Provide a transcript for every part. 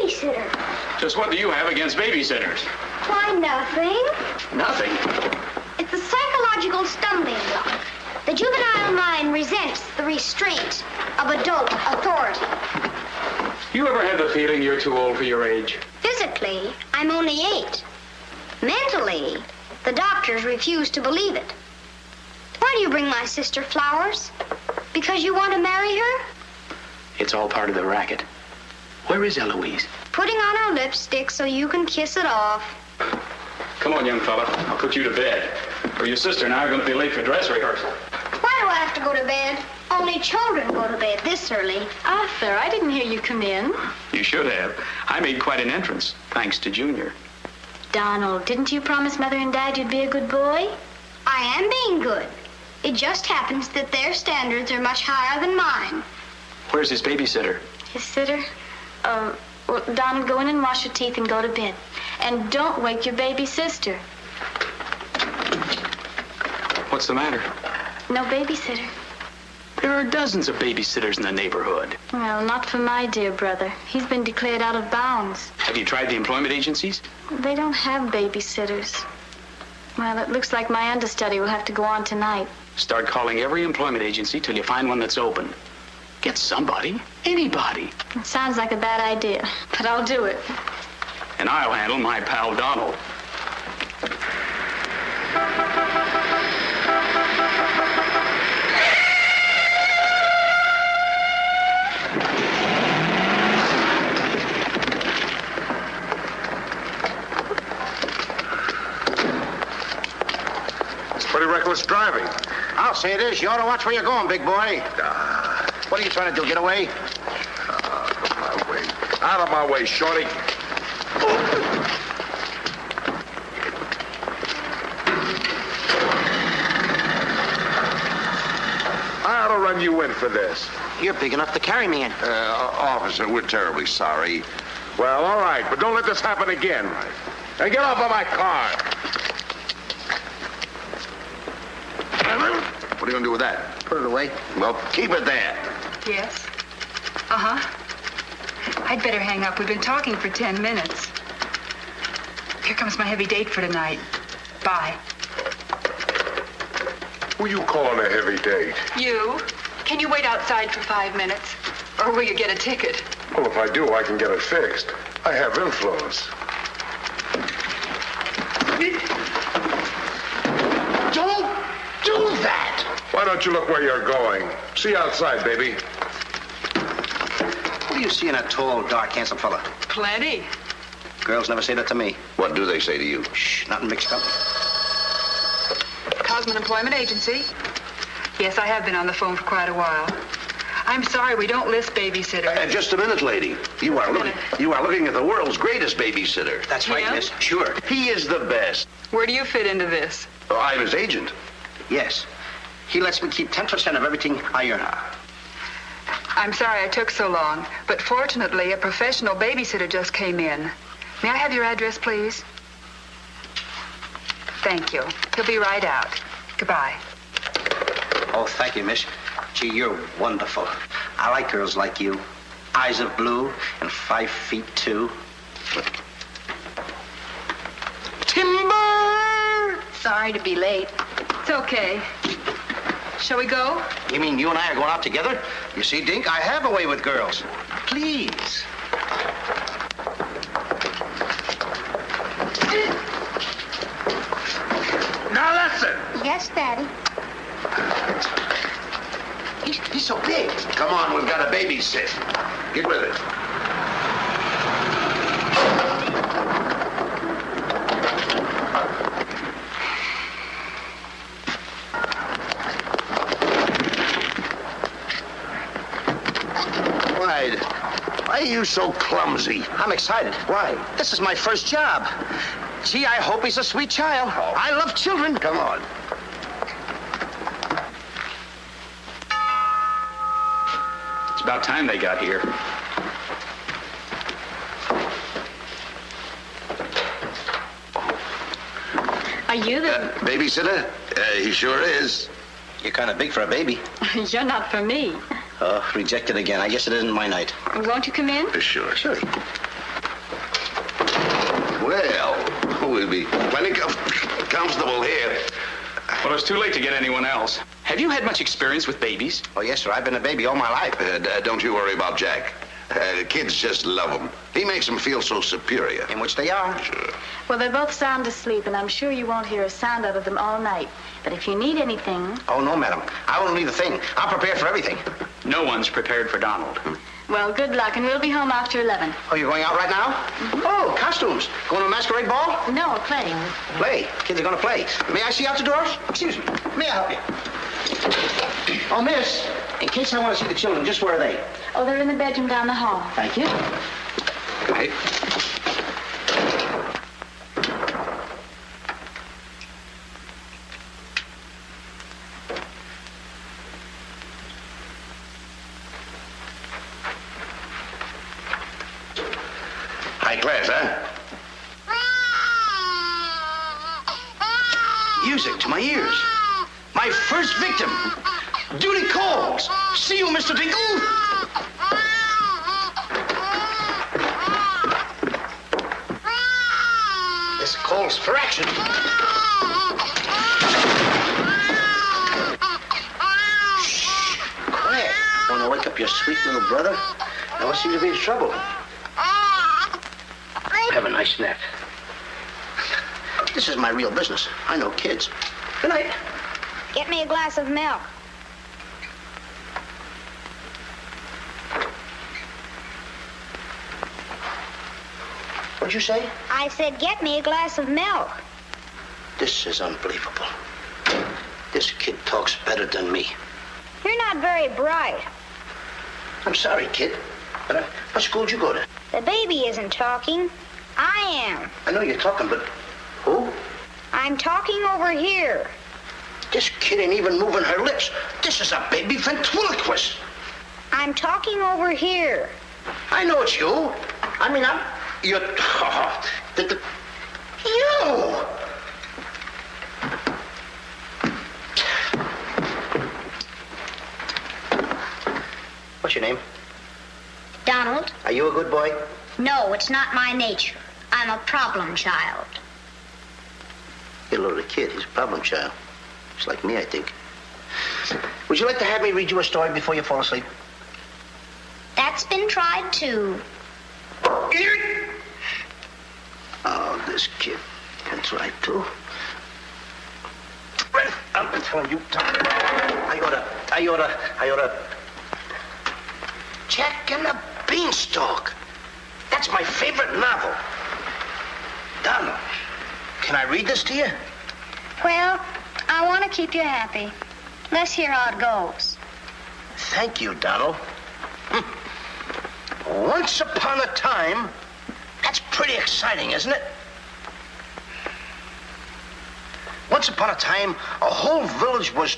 babysitter. Just what do you have against babysitters? Why, nothing. Nothing. It's a psychological stumbling block. The juvenile mind resents the restraint of adult authority. You ever had the feeling you're too old for your age? Physically, I'm only 8. Mentally, the doctors refuse to believe it. Why do you bring my sister flowers? Because you want to marry her? It's all part of the racket. Where is Eloise? Putting on her lipstick so you can kiss it off. Come on, young fella. I'll put you to bed. Or your sister and I are going to be late for dress rehearsal. Why do I have to go to bed? Only children go to bed this early. Arthur, I didn't hear you come in. You should have. I made quite an entrance, thanks to Junior. Donald, didn't you promise Mother and Dad you'd be a good boy? I am being good. It just happens that their standards are much higher than mine. Where's his babysitter? His sitter? Well, Donald, go in and wash your teeth and go to bed. And don't wake your baby sister. What's the matter? No babysitter. There are dozens of babysitters in the neighborhood. Well, not for my dear brother. He's been declared out of bounds. Have you tried the employment agencies? They don't have babysitters. Well, it looks like my understudy will have to go on tonight. Start calling every employment agency till you find one that's open. Get somebody. Anybody. It sounds like a bad idea, but I'll do it. And I'll handle my pal Donald. It's pretty reckless driving. I'll say it is. You ought to watch where you're going, big boy. What are you trying to do, get away? Out of my way, shorty. I ought to run you in for this. You're big enough to carry me in. Officer, we're terribly sorry. Well, all right, but don't let this happen again. And get off of my car. What are you going to do with that? Put it away. Well, keep it there. Yes? Uh-huh. I'd better hang up. We've been talking for 10 minutes. Here comes my heavy date for tonight. Bye. Who you calling a heavy date? You? Can you wait outside for 5 minutes? Or will you get a ticket? Well, if I do, I can get it fixed. I have influence. Don't do that! Why don't you look where you're going? See you outside, baby. What do you see in a tall, dark, handsome fella? Plenty. Girls never say that to me. What do they say to you? Shh, not in mixed company. Cosman Employment Agency. Yes, I have been on the phone for quite a while. I'm sorry, we don't list babysitters. Just a minute, lady. You are looking at the world's greatest babysitter. That's right, Yeah? miss. Sure. He is the best. Where do you fit into this? Oh, I'm his agent. Yes. He lets me keep 10% of everything I earn. I'm sorry I took so long, but fortunately, a professional babysitter just came in. May I have your address, please? Thank you. He'll be right out. Goodbye. Oh, thank you, miss. Gee, you're wonderful. I like girls like you. Eyes of blue and 5'2". Timber! Sorry to be late. It's okay. Shall we go? You mean you and I are going out together? You see, Dink, I have a way with girls. Please. Now listen. Yes, Daddy. He's so big. Come on, we've got a babysit. Get with it. Why are you so clumsy? I'm excited. Why? This is my first job. Gee, I hope he's a sweet child. Oh. I love children. Come on. It's about time they got here. Are you the... Babysitter? He sure is. You're kind of big for a baby. You're not for me. Rejected again. I guess it isn't my night. Won't you come in? Sure. feel comfortable here. Well, it's too late to get anyone else. Have you had much experience with babies? Oh, yes, sir. I've been a baby all my life. Don't you worry about Jack. Kids just love him. He makes them feel so superior. In which they are. Sure. Well, they're both sound asleep, and I'm sure you won't hear a sound out of them all night. But if you need anything... Oh, no, madam. I won't need a thing. I'm prepared for everything. No one's prepared for Donald. Well, good luck, and we'll be home after 11. Oh, you're going out right now? Oh, costumes. Going to a masquerade ball? No, playing. Play. Kids are going to play. May I see out the doors? Excuse me. May I help you? Oh, miss, in case I want to see the children, just where are they? Oh, they're in the bedroom down the hall. Thank you. Good night. High class, huh? Music to my ears. My first victim. Duty calls. See you, Mr. Dingle. This calls for action. Shh. Quiet. Want to wake up your sweet little brother? No one seems to be in trouble. Have a nice nap. This is my real business. I know kids. Good night. Get me a glass of milk. What'd you say? I said, get me a glass of milk. This is unbelievable. This kid talks better than me. You're not very bright. I'm sorry, kid. But what school did you go to? The baby isn't talking. I am. I know you're talking, but who? I'm talking over here. This kid ain't even moving her lips. This is a baby ventriloquist. I'm talking over here. I know it's you. I mean, you're... You! What's your name? Donald? Are you a good boy? No, it's not my nature. I'm a problem child. You're a little kid. He's a problem child. Just like me, I think. Would you like to have me read you a story before you fall asleep? That's been tried too. Oh, this kid can try too. I'm telling you, I oughta. Jack and the Beanstalk. That's my favorite novel. Donald, can I read this to you? Well, I want to keep you happy. Let's hear how it goes. Thank you, Donald. Once upon a time, that's pretty exciting, isn't it? Once upon a time, a whole village was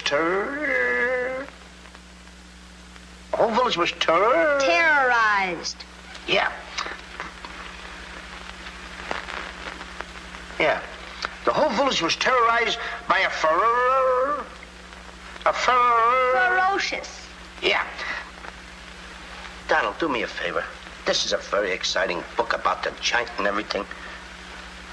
Terrorized. Yeah. Yeah. The whole village was terrorized by a Ferocious. Yeah. Donald, do me a favor. This is a very exciting book about the giant and everything.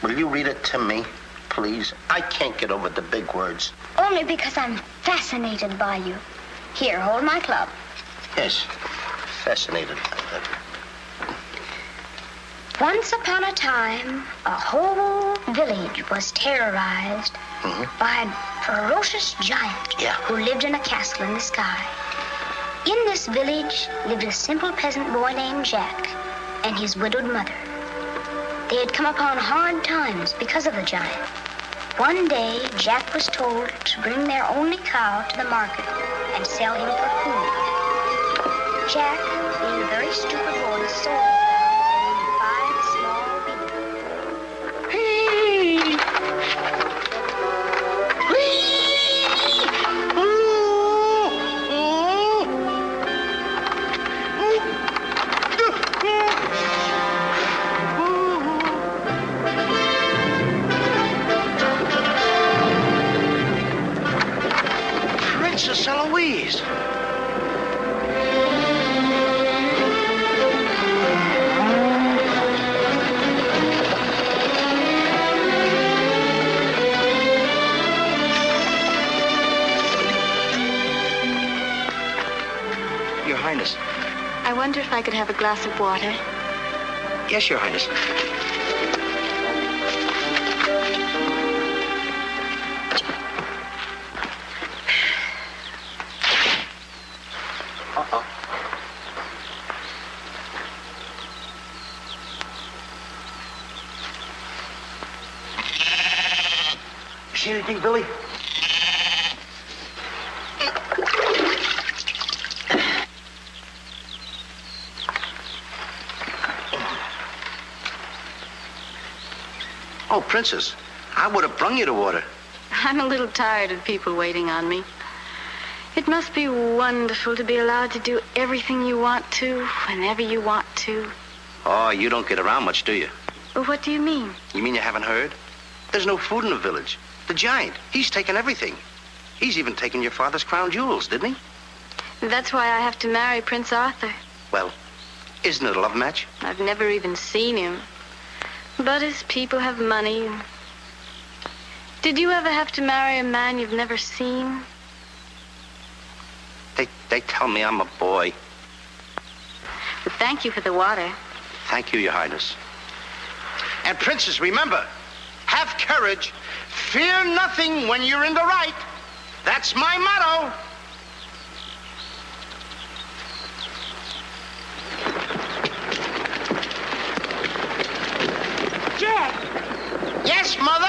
Will you read it to me, please? I can't get over the big words. Only because I'm fascinated by you. Here, hold my club. Yes, fascinated. Once upon a time, a whole village was terrorized by a ferocious giant who lived in a castle in the sky. In this village lived a simple peasant boy named Jack and his widowed mother. They had come upon hard times because of the giant. One day, Jack was told to bring their only cow to the market and sell him for food. Jack, being a very stupid boy, sold the cow and 5 small beans. Princess Eloise. wonder if I could have a glass of water. Yes, Your Highness. Uh-oh. You see anything, Billy? Oh, Princess, I would have brung you the water. I'm a little tired of people waiting on me. It must be wonderful to be allowed to do everything you want to, whenever you want to. Oh, you don't get around much, do you? Well, what do you mean? You mean you haven't heard? There's no food in the village. The giant, he's taken everything. He's even taken your father's crown jewels, didn't he? That's why I have to marry Prince Arthur. Well, isn't it a love match? I've never even seen him. But his people have money. Did you ever have to marry a man you've never seen? They tell me I'm a boy. But thank you for the water. Thank you, Your Highness. And Princess, remember, have courage. Fear nothing when you're in the right. That's my motto. Jack! Yes, Mother?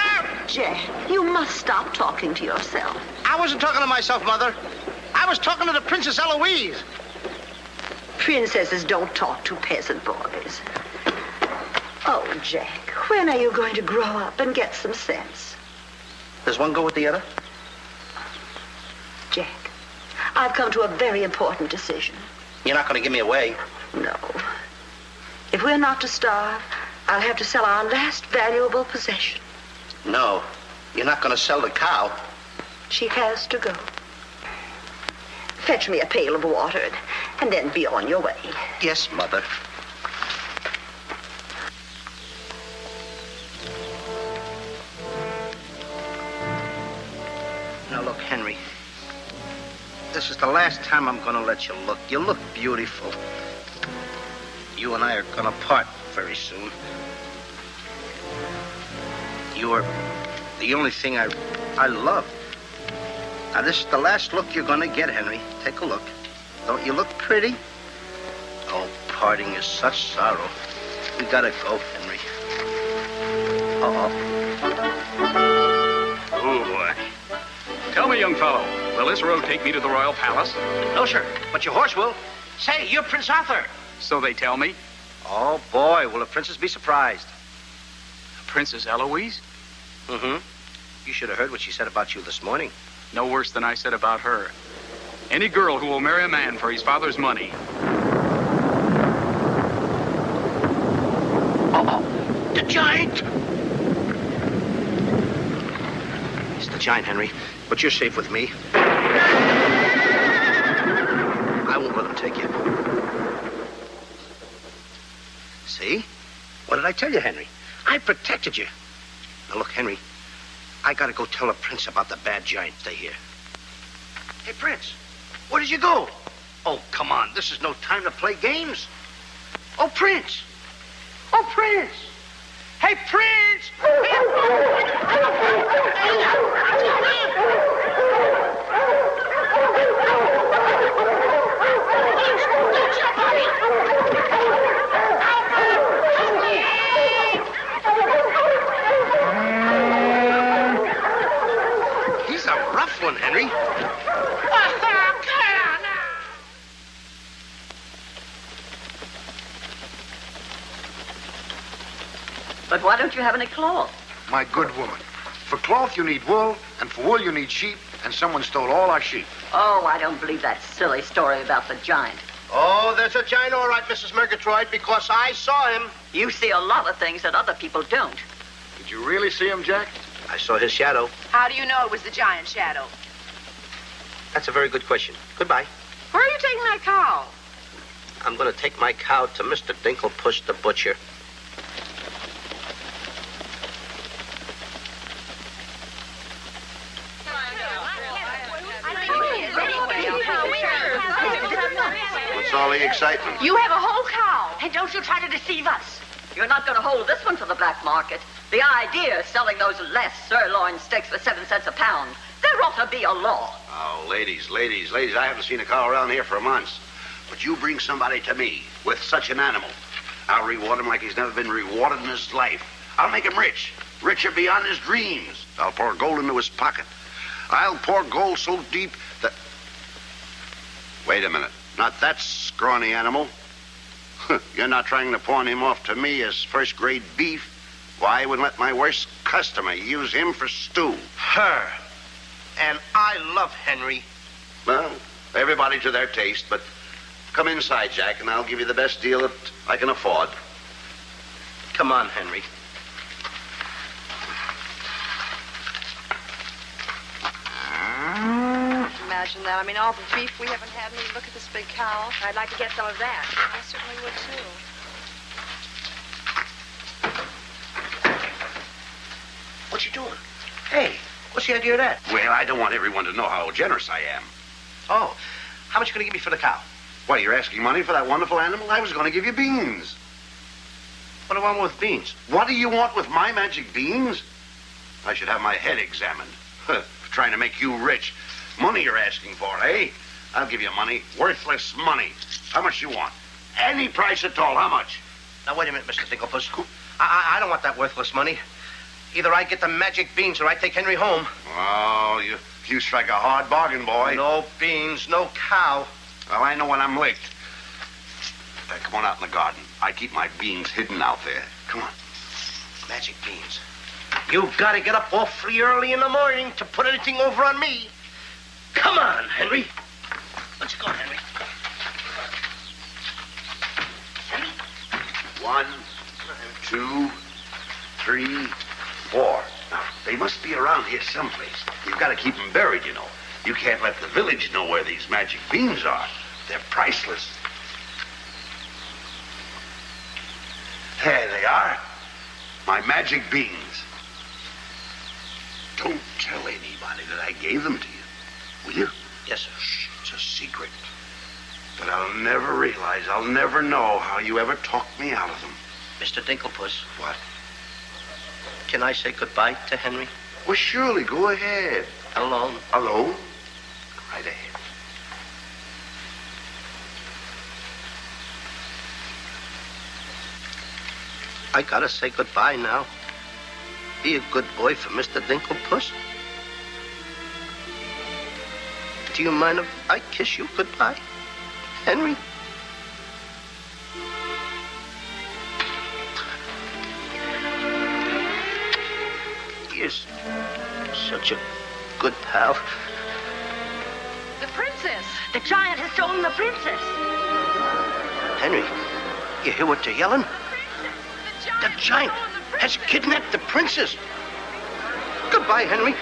Jack, you must stop talking to yourself. I wasn't talking to myself, Mother. I was talking to the Princess Eloise. Princesses don't talk to peasant boys. Oh, Jack, when are you going to grow up and get some sense? Does one go with the other? Jack, I've come to a very important decision. You're not going to give me away. No. If we're not to starve, I'll have to sell our last valuable possession. No, you're not going to sell the cow. She has to go. Fetch me a pail of water and then be on your way. Yes, Mother. Now, look, Henry. This is the last time I'm going to let you look. You look beautiful. You and I are going to part very soon. You are the only thing I love. Now, this is the last look you're going to get, Henry. Take a look. Don't you look pretty? Oh, parting is such sorrow. We got to go, Henry. Uh-oh. Oh, boy. Tell me, young fellow, will this road take me to the royal palace? No, sir, but your horse will. Say, you're Prince Arthur. So they tell me. Oh, boy, will the princess be surprised. Princess Eloise? Mm-hmm. You should have heard what she said about you this morning. No worse than I said about her. Any girl who will marry a man for his father's money. Uh-oh, the giant! It's the giant, Henry, but you're safe with me. I won't let him take you. See? What did I tell you, Henry? I protected you. Now, look, Henry, I gotta go tell the prince about the bad giant. Stay here. Hey, Prince, where did you go? Oh, come on. This is no time to play games. Oh, Prince. Oh, Prince. Hey, Prince. He's a rough one, Henry. But why don't you have any cloth? My good woman, for cloth you need wool, and for wool you need sheep, and someone stole all our sheep. Oh, I don't believe that silly story about the giant. Oh, there's a giant, all right, Mrs. Murgatroyd, because I saw him. You see a lot of things that other people don't. Did you really see him, Jack? I saw his shadow. How do you know it was the giant shadow? That's a very good question. Goodbye. Where are you taking that cow? I'm going to take my cow to Mr. Dinklepush the butcher. What's all the excitement? You have a whole cow, and don't you try to deceive us. You're not going to hold this one for the black market. The idea is selling those less sirloin steaks for 7 cents a pound. There ought to be a law. Oh, ladies, I haven't seen a cow around here for months. But you bring somebody to me with such an animal, I'll reward him like he's never been rewarded in his life. I'll make him rich, richer beyond his dreams. I'll pour gold into his pocket. I'll pour gold so deep that... Wait a minute. Not that scrawny animal. You're not trying to pawn him off to me as first-grade beef. Why, I would let my worst customer use him for stew. Her. And I love Henry. Well, everybody to their taste, but come inside, Jack, and I'll give you the best deal that I can afford. Come on, Henry. Imagine that. I mean, all the beef we haven't had, and we look at this big cow. I'd like to get some of that. I certainly would, too. What you doing? Hey, what's the idea of that? Well, I don't want everyone to know how generous I am. Oh, how much are you going to give me for the cow? What, you're asking money for that wonderful animal? I was going to give you beans. What do I want with beans? What do you want with my magic beans? I should have my head examined. Trying to make you rich. Money you're asking for, eh? I'll give you money. Worthless money. How much you want? Any price at all. How much? Now, wait a minute, Mr. Dinklepuss. I don't want that worthless money. Either I get the magic beans or I take Henry home. Oh, you strike a hard bargain, boy. No beans, no cow. Well, I know when I'm licked. Come on out in the garden. I keep my beans hidden out there. Come on. Magic beans. You've got to get up awfully early in the morning to put anything over on me. Come on, Henry. Let's go, Henry. Henry? 1, 2, 3, 4. Now, they must be around here someplace. You've got to keep them buried, you know. You can't let the village know where these magic beans are. They're priceless. There they are. My magic beans. Don't tell anybody that I gave them to you. Will you? Yes, sir. Shh, it's a secret. But I'll never realize, I'll never know how you ever talked me out of them. Mr. Dinklepuss. What? Can I say goodbye to Henry? Well, surely. Go ahead. Alone? Alone? Right ahead. I gotta say goodbye now. Be a good boy for Mr. Dinklepuss. Do you mind if I kiss you goodbye, Henry? You're such a good pal. The princess. The giant has stolen the princess. Henry, you hear what they're yelling? The giant has kidnapped the princess. Goodbye, Henry.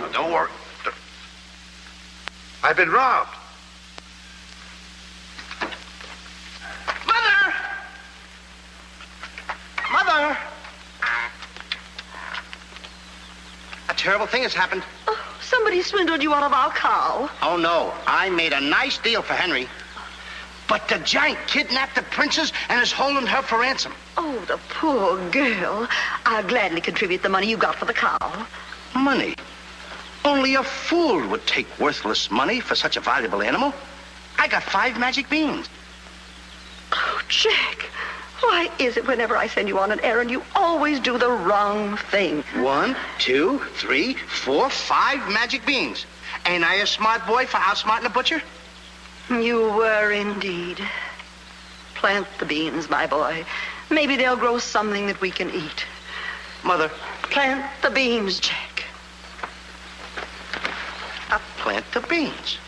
Now, don't worry. I've been robbed. Mother! Mother! A terrible thing has happened. Oh, somebody swindled you out of our cow. Oh, no. I made a nice deal for Henry. But the giant kidnapped the princess and is holding her for ransom. Oh, the poor girl. I'll gladly contribute the money you got for the cow. Money? Only a fool would take worthless money for such a valuable animal. I got 5 magic beans. Oh, Jack, why is it whenever I send you on an errand, you always do the wrong thing? 1, 2, 3, 4, 5 magic beans. Ain't I a smart boy for outsmarting a butcher? You were indeed. Plant the beans, my boy. Maybe they'll grow something that we can eat. Mother. Plant the beans, Jack. I'll plant the beans.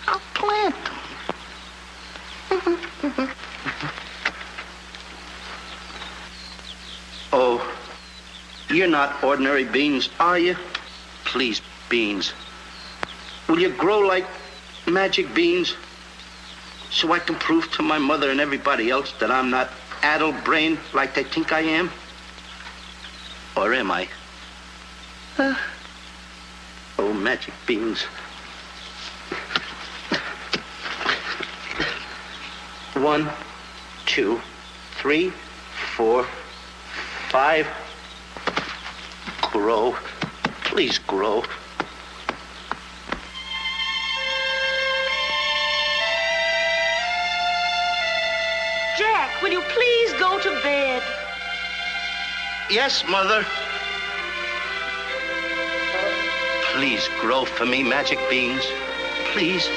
I'll plant them. Oh, You're not ordinary beans, are you? Please, beans. Will you grow like magic beans so I can prove to my mother and everybody else that I'm not addle-brained like they think I am? Or am I? Oh, magic beans. 1, 2, 3, 4, 5. Grow. Please grow. Jack, will you please go to bed? Yes, Mother. Please grow for me, magic beans. Please.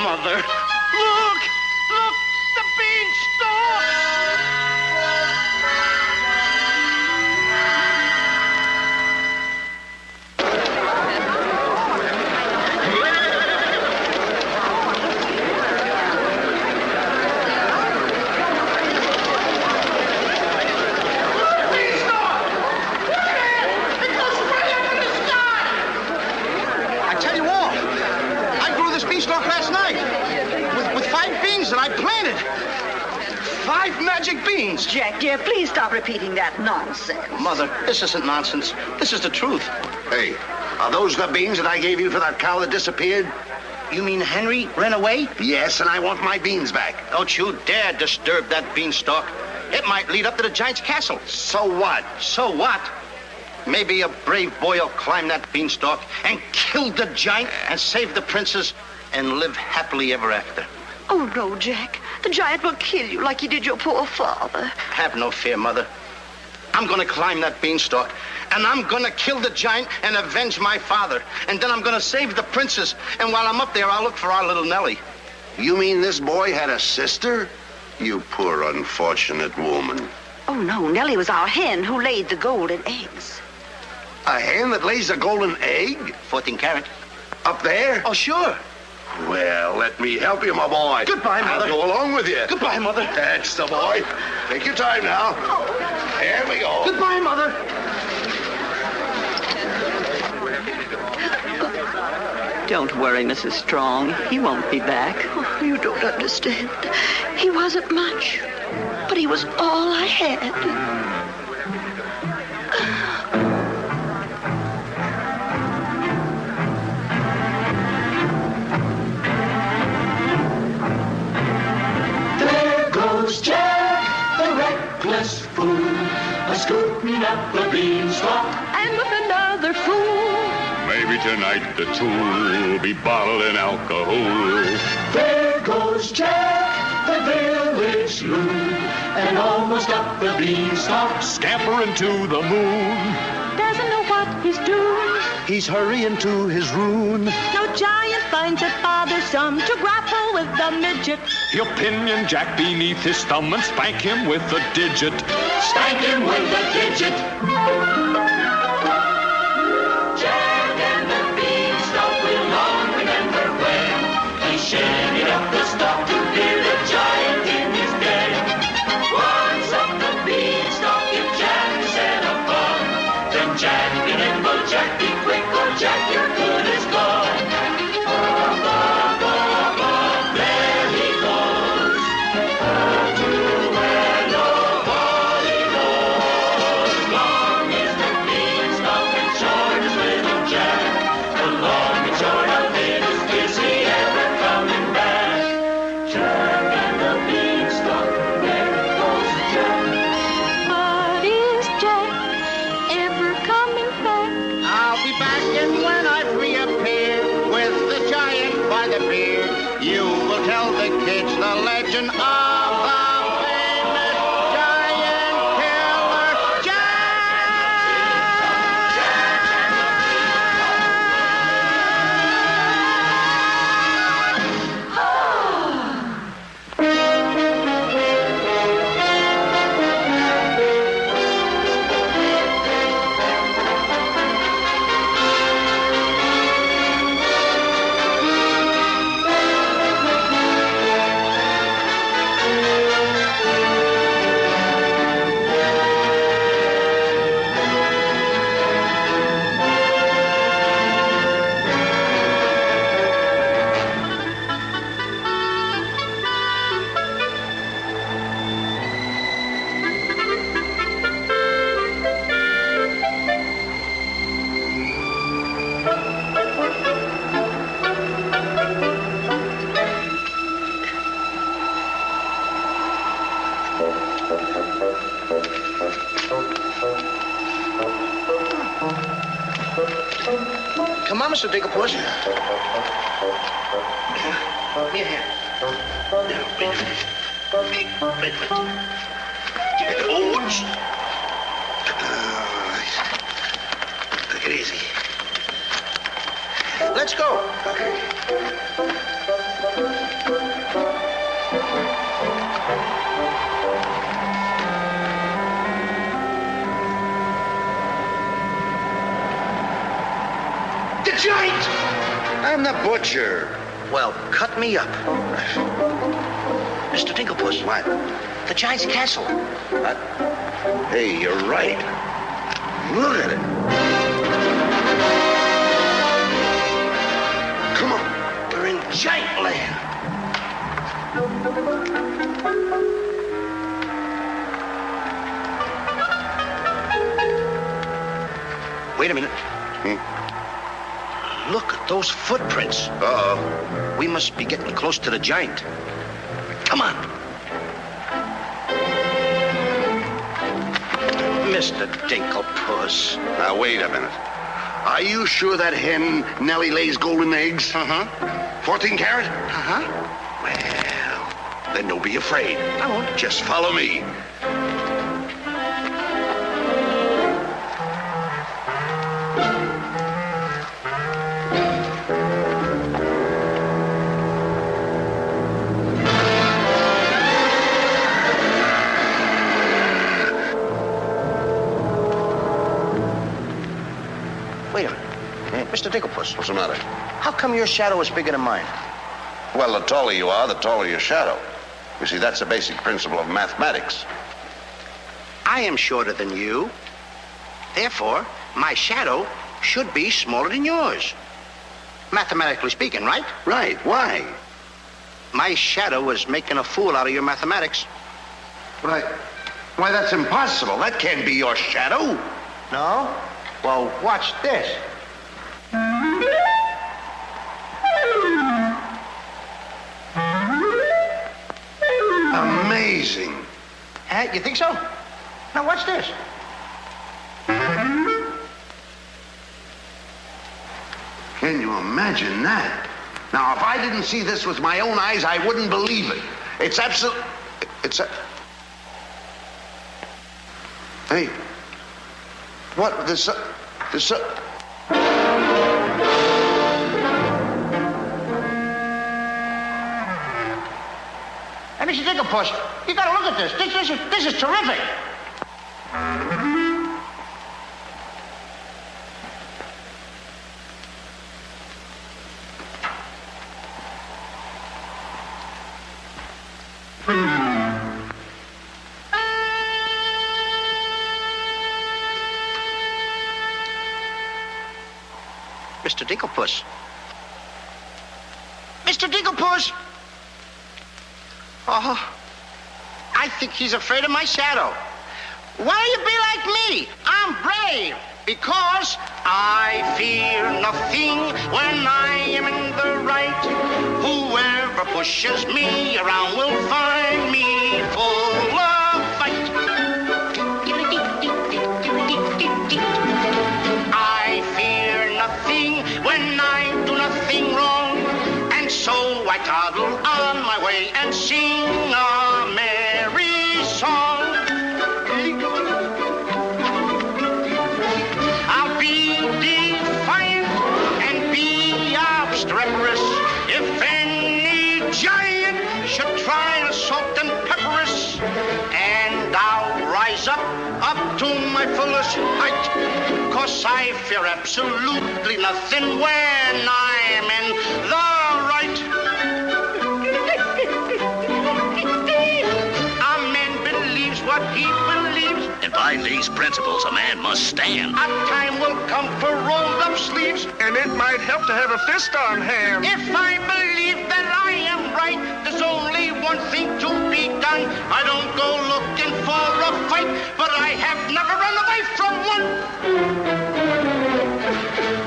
Mother, look! Look! The beanstalk! I tell you all, I grew this beanstalk last night with 5 beans that I planted. 5 magic beans. Jack, dear, please stop repeating that nonsense. Mother, this isn't nonsense. This is the truth. Hey, are those the beans that I gave you for that cow that disappeared? You mean Henry ran away? Yes, and I want my beans back. Don't you dare disturb that beanstalk. It might lead up to the giant's castle. So what? So what? Maybe a brave boy will climb that beanstalk and kill the giant and save the princess and live happily ever after. Oh, no, Jack. The giant will kill you like he did your poor father. Have no fear, Mother. I'm going to climb that beanstalk, and I'm going to kill the giant and avenge my father. And then I'm going to save the princess. And while I'm up there, I'll look for our little Nellie. You mean this boy had a sister? You poor unfortunate woman. Oh, no. Nellie was our hen who laid the golden eggs. A hen that lays a golden egg? 14 carat. Up there? Oh, sure. Well, let me help you, my boy. Goodbye, Mother. I'll go along with you. Goodbye, Mother. That's the boy. Take your time now. There we go. Goodbye, Mother. Don't worry, Mrs. Strong. He won't be back. Oh, you don't understand. He wasn't much, but he was all I had. Jack, the reckless fool, a-scooting up the beanstalk, and with another fool. Maybe tonight the two will be bottling alcohol. There goes Jack, the village loon, and almost up the beanstalk, scampering to the moon. Doesn't know what he's doing. He's hurrying to his ruin. No giant finds it bothersome to grapple with the midget. He'll pinion Jack beneath his thumb and spank him with a digit. Spank him with a digit. Jack and the beanstalk will long remember when he shinned up the stalk to hear the giant in his den. Once up the beanstalk, if Jack set a fun, then Jack be nimble, Jack be quick, or Jack your good is gone. There he goes, to where nobody knows. by the beard, you will tell the kids the legend of the famous giant killer Come on, Mr. Digglepuss. Here, here. Oops. Take it easy. Let's go. The giant! I'm the butcher. Well, cut me up. Mr. Digglepuss. What? The giant's castle. What? Hey, you're right. Look at it. Come on. We're in giant land. Wait a minute. Look at those footprints. Uh-oh. We must be getting close to the giant. Come on. Mr. Dinklepuss. Now, wait a minute. Are you sure that hen Nellie lays golden eggs? 14 carat? Well, then don't be afraid. I won't. Just follow me. Wait a minute. Mr. Digglepuss. What's the matter? How come your shadow is bigger than mine? Well, the taller you are, the taller your shadow. You see, that's a basic principle of mathematics. I am shorter than you. Therefore, my shadow should be smaller than yours. Mathematically speaking, right? Right. Why? My shadow is making a fool out of your mathematics. Why, that's impossible. That can't be your shadow. No? Well, watch this. Amazing. You think so? Now watch this. Can you imagine that? Now, if I didn't see this with my own eyes, I wouldn't believe it. It's absolute... Hey. What? There's... Hey, Mr. Digglepuss, you gotta look at this. This is terrific. Mr. Digglepuss. Mr. Digglepuss! Oh, I think he's afraid of my shadow. Why don't you be like me? I'm brave because I fear nothing when I am in the right. Whoever pushes me around will find me full of fight. I fear nothing when I do nothing wrong, and I toddle on my way and sing a merry song. I'll be defiant and be obstreperous if any giant should try to salt and pepper us. And I'll rise up to my fullest height, 'cause I fear absolutely nothing when I'm in the right. A man believes what he believes, and by these principles a man must stand. A time will come for rolled up sleeves, and it might help to have a fist on hand. If I believe that I am right, there's only one thing to be done. I don't go looking for a fight, but I have never run away from one.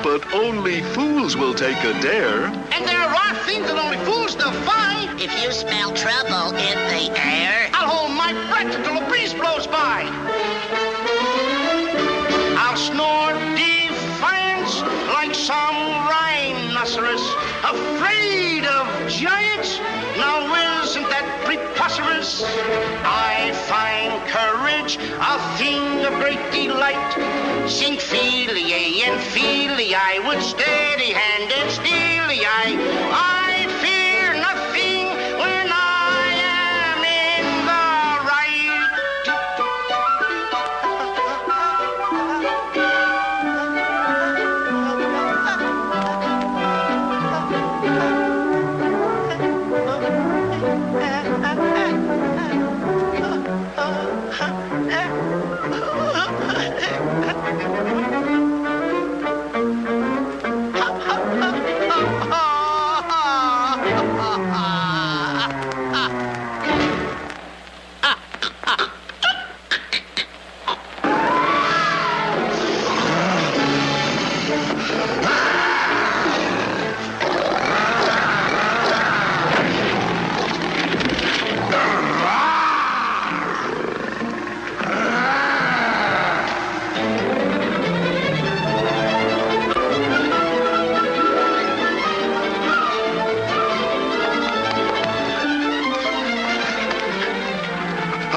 But only fools will take a dare. And there are things that only fools defy. If you smell trouble in the air, I'll hold my breath until a breeze blows by. I'll snore defiance like some rhinoceros, afraid of giants. Now isn't that preposterous? I find courage a thing of great delight. Sing Feely and Feely, I would steady-handed steely I fear nothing when I am in the right.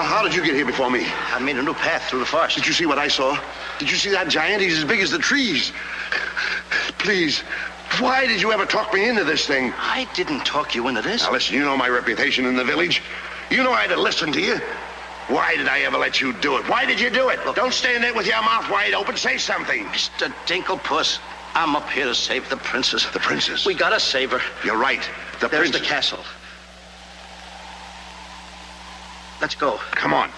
How did you get here before me? I made a new path through the forest. Did you see what I saw? Did you see that giant? He's as big as the trees. Please, why did you ever talk me into this thing? I didn't talk you into this. Now listen, you know my reputation in the village. You know I had to listen to you. Why did I ever let you do it? Why did you do it? Look, don't stand there with your mouth wide open. Say something. Mr. Dinklepuss, I'm up here to save the princess. The princess? We gotta save her. You're right. There's princess. the castle. Let's go. Come on.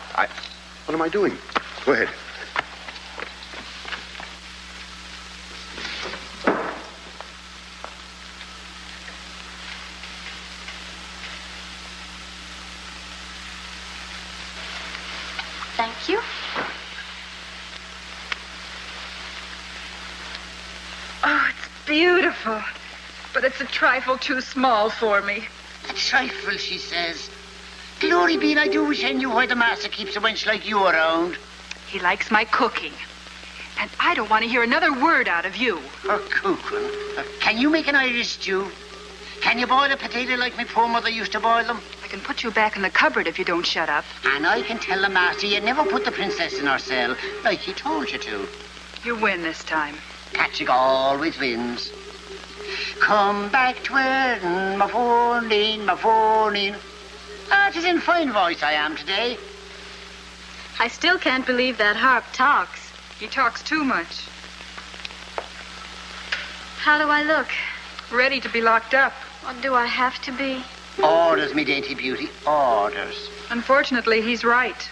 What am I doing? Go ahead. Thank you. Oh, it's beautiful. But it's a trifle too small for me. A trifle, she says. Glory be, I do wish I knew why the master keeps a wench like you around. He likes my cooking. And I don't want to hear another word out of you. Her cooking. Can you make an Irish stew? Can you boil a potato like my poor mother used to boil them? I can put you back in the cupboard if you don't shut up. And I can tell the master you never put the princess in her cell, like he told you to. You win this time. Catching always wins. Come back to where my phone in. Ah, 'tis in fine voice I am today. I still can't believe that harp talks. He talks too much. How do I look? Ready to be locked up. Or do I have to be? Orders, me dainty beauty, orders. Unfortunately, he's right.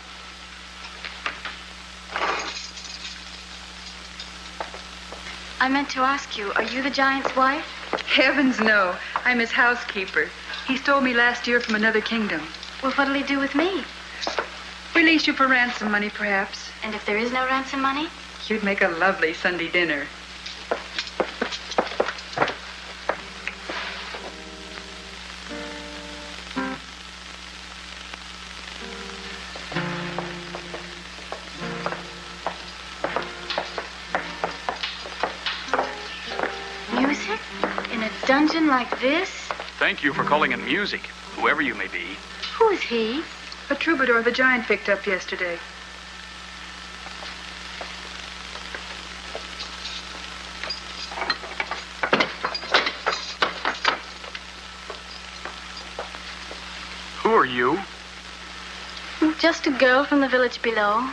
I meant to ask you, are you the giant's wife? Heavens, no. I'm his housekeeper. He stole me last year from another kingdom. Well, what'll he do with me? Release you for ransom money, perhaps. And if there is no ransom money? You'd make a lovely Sunday dinner. Music? In a dungeon like this? Thank you for calling in music, whoever you may be. Who is he? A troubadour the giant picked up yesterday. Who are you? Just a girl from the village below.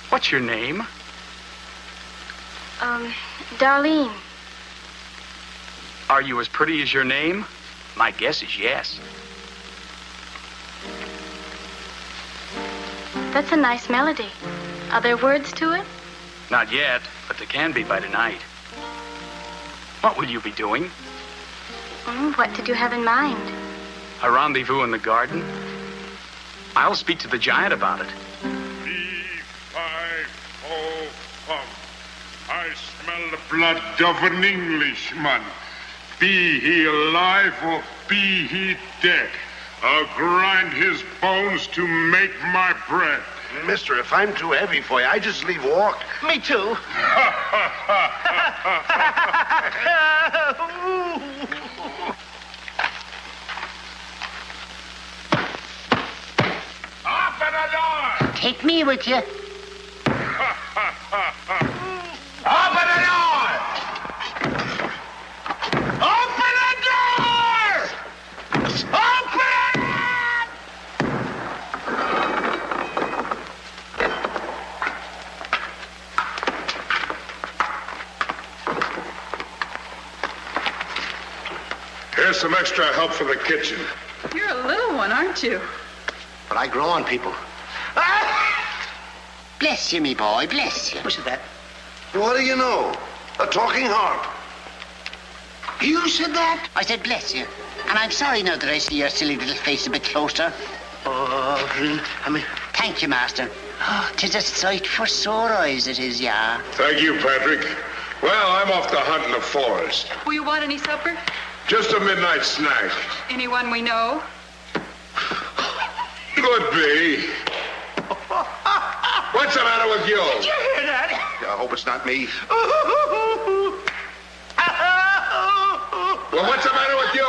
What's your name? Darlene. Are you as pretty as your name? My guess is yes. That's a nice melody. Are there words to it? Not yet, but there can be by tonight. What will you be doing? What did you have in mind? A rendezvous in the garden? I'll speak to the giant about it. I smell the blood of an Englishman. Be he alive or be he dead, I'll grind his bones to make my bread. Mister, if I'm too heavy for you, I just leave walk. Me too. Open the door! Take me with you. Open the door! Open the door! Open it! Here's some extra help for the kitchen. You're a little one, aren't you? But I grow on people. Bless you, me boy, bless you. Who said that? What do you know? A talking harp. You said that? I said bless you. And I'm sorry now that I see your silly little face a bit closer. Oh, I mean... Thank you, master. Oh, 'tis a sight for sore eyes, it is, yeah. Thank you, Patrick. Well, I'm off to hunt in the forest. Will you want any supper? Just a midnight snack. Anyone we know? Could be. What's the matter with you? Did you hear that? I hope it's not me. Well, what's the matter with you?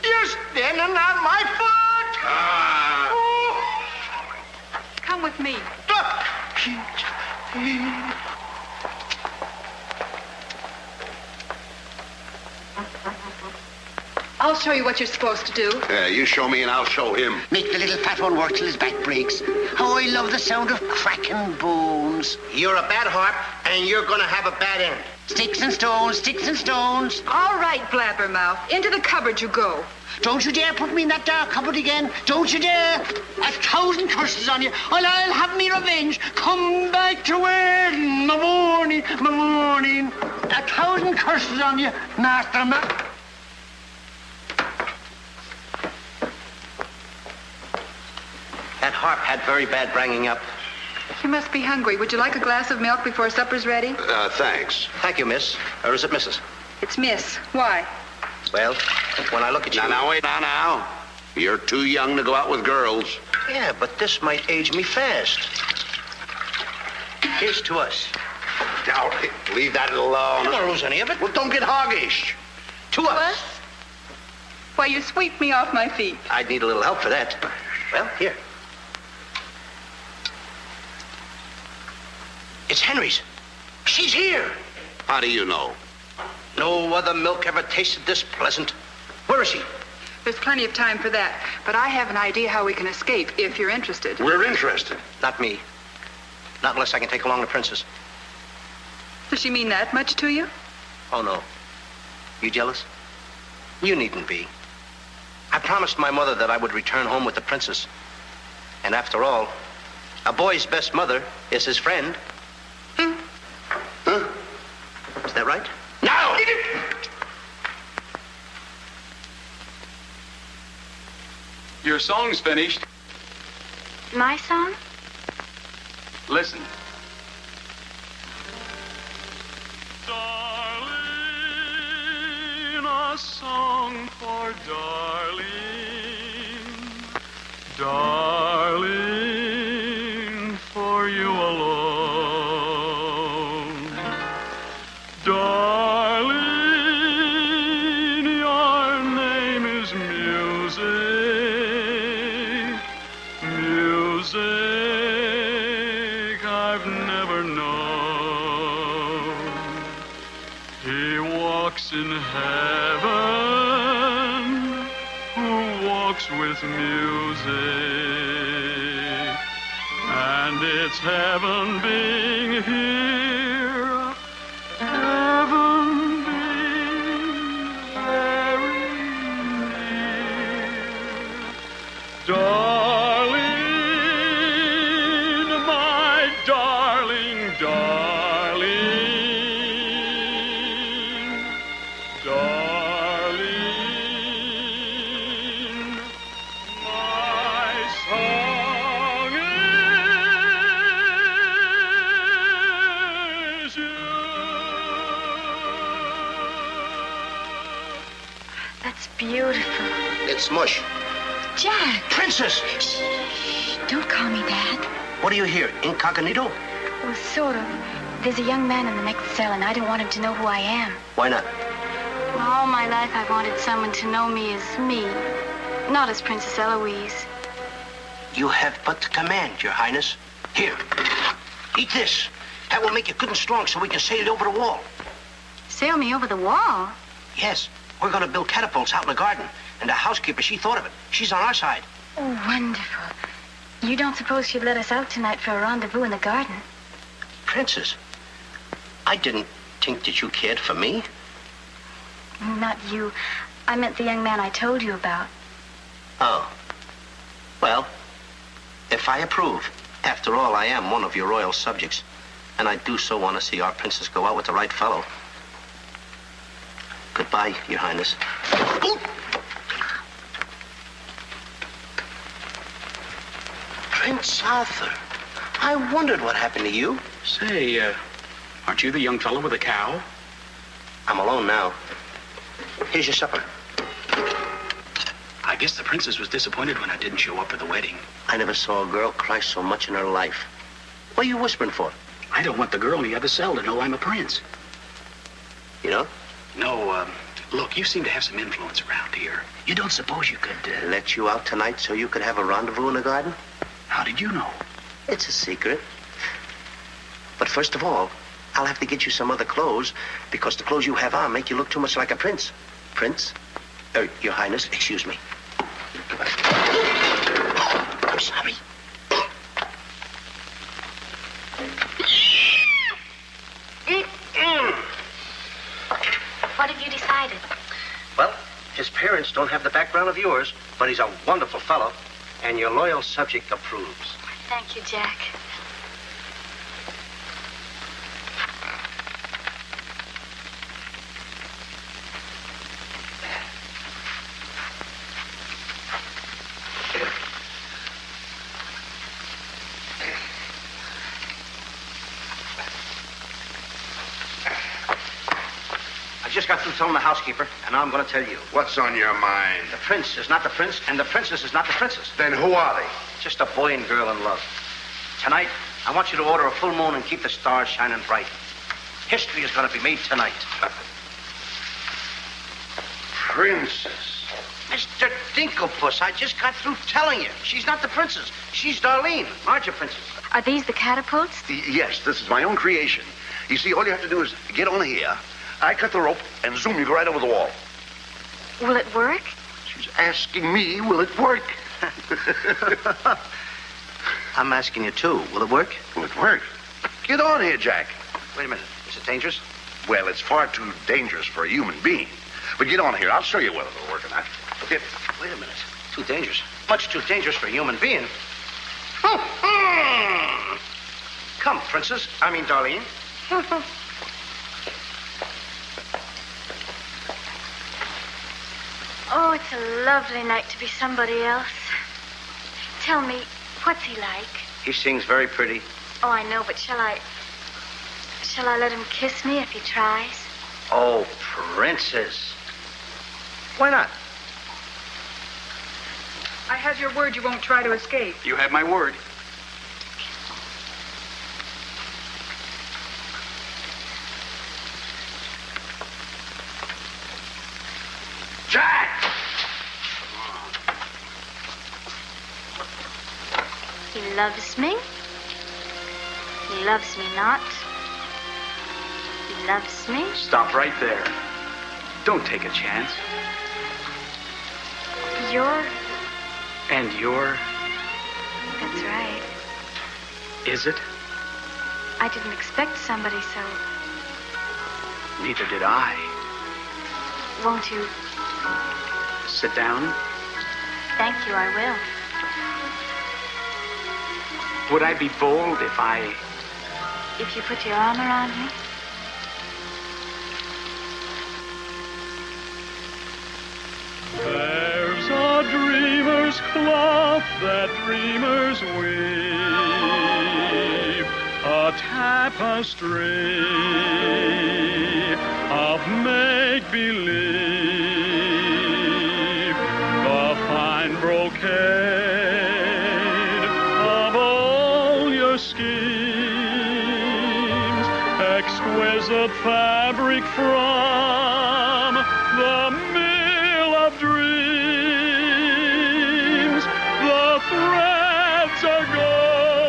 You're standing on my foot. Come with me. I'll show you what you're supposed to do. You show me and I'll show him. Make the little fat one work till his back breaks. How I love the sound of cracking bones. You're a bad harp, and you're gonna have a bad end. Sticks and stones, sticks and stones. All right, Blabbermouth. Into the cupboard you go. Don't you dare put me in that dark cupboard again. Don't you dare. 1,000 curses on you. I'll have me revenge. Come back to where my morning, my morning. 1,000 curses on you, master. That harp had very bad banging up. You must be hungry. Would you like a glass of milk before supper's ready? Thanks. Thank you, miss. Or is it Mrs.? It's Miss. Why? Well, when I look at you... Now, wait, now. You're too young to go out with girls. Yeah, but this might age me fast. Here's to us. Now, leave that alone. You don't lose any of it. Well, don't get hoggish. To us. Why, you sweep me off my feet. I'd need a little help for that. Well, here. It's Henry's. She's here. How do you know? No other milk ever tasted this pleasant. Where is she? There's plenty of time for that. But I have an idea how we can escape, if you're interested. We're interested. Not me. Not unless I can take along the princess. Does she mean that much to you? Oh, no. You jealous? You needn't be. I promised my mother that I would return home with the princess. And after all, a boy's best mother is his friend. Huh? Is that right? No! Your song's finished. My song? Listen. Darling, a song for darling. Darling, for you alone. Darling, heaven who walks with music. And it's heaven being here, heaven being very near. Darling, my darling, darling, darling, my song is you. That's beautiful. It's mush. Jack. Princess! Shh. Don't call me that. What are you here, incognito? Well, sort of. There's a young man in the next cell, and I don't want him to know who I am. Why not? All my life, I've wanted someone to know me as me, not as Princess Eloise. You have but to command, Your Highness. Here, eat this. That will make you good and strong so we can sail you over the wall. Sail me over the wall? Yes, we're going to build catapults out in the garden. And the housekeeper, she thought of it. She's on our side. Oh, wonderful. You don't suppose she'd let us out tonight for a rendezvous in the garden? Princess, I didn't think that you cared for me. Not you. I meant the young man I told you about. Oh. Well, if I approve, after all, I am one of your royal subjects. And I do so want to see our princess go out with the right fellow. Goodbye, Your Highness. Ooh. Prince Arthur, I wondered what happened to you. Say, aren't you the young fellow with the cow? I'm alone now. Here's your supper. I guess the princess was disappointed when I didn't show up for the wedding. I never saw a girl cry so much in her life. What are you whispering for? I don't want the girl in the other cell to know I'm a prince. You know? No, look, you seem to have some influence around here. You don't suppose you could, let you out tonight so you could have a rendezvous in the garden? How did you know? It's a secret. But first of all, I'll have to get you some other clothes because the clothes you have on make you look too much like a prince. Prince? Your Highness, excuse me. I'm sorry. What have you decided? Well, his parents don't have the background of yours, but he's a wonderful fellow, and your loyal subject approves. Thank you, Jack. I just got through telling the housekeeper, and now I'm going to tell you. What's on your mind? The prince is not the prince, and the princess is not the princess. Then who are they? Just a boy and girl in love. Tonight, I want you to order a full moon and keep the stars shining bright. History is going to be made tonight. Princess. Mr. Dinklepuss, I just got through telling you. She's not the princess. She's Darlene, larger princess. Are these the catapults? Yes, this is my own creation. You see, all you have to do is get on here. I cut the rope, and zoom, you go right over the wall. Will it work? She's asking me, will it work? I'm asking you, too. Will it work? Will it work? Get on here, Jack. Wait a minute. Is it dangerous? Well, it's far too dangerous for a human being. But get on here. I'll show you whether it'll work or not. Wait a minute. Too dangerous. Much too dangerous for a human being. Come, princess. I mean, Darlene. Oh, it's a lovely night to be somebody else. Tell me, what's he like? He sings very pretty. Oh, I know, but shall I let him kiss me if he tries? Oh, princess. Why not? I have your word you won't try to escape. You have my word. Jack! He loves me. He loves me not. He loves me. Stop right there. Don't take a chance. You're... And you're... That's right. Is it? I didn't expect somebody so... Neither did I. Won't you? Sit down. Thank you, I will. Would I be bold if I... If you put your arm around me? There's a dreamer's cloth that dreamers weave, a tapestry of make-believe, the fine brocade of all your schemes, exquisite fabric from the mill of dreams. The threads are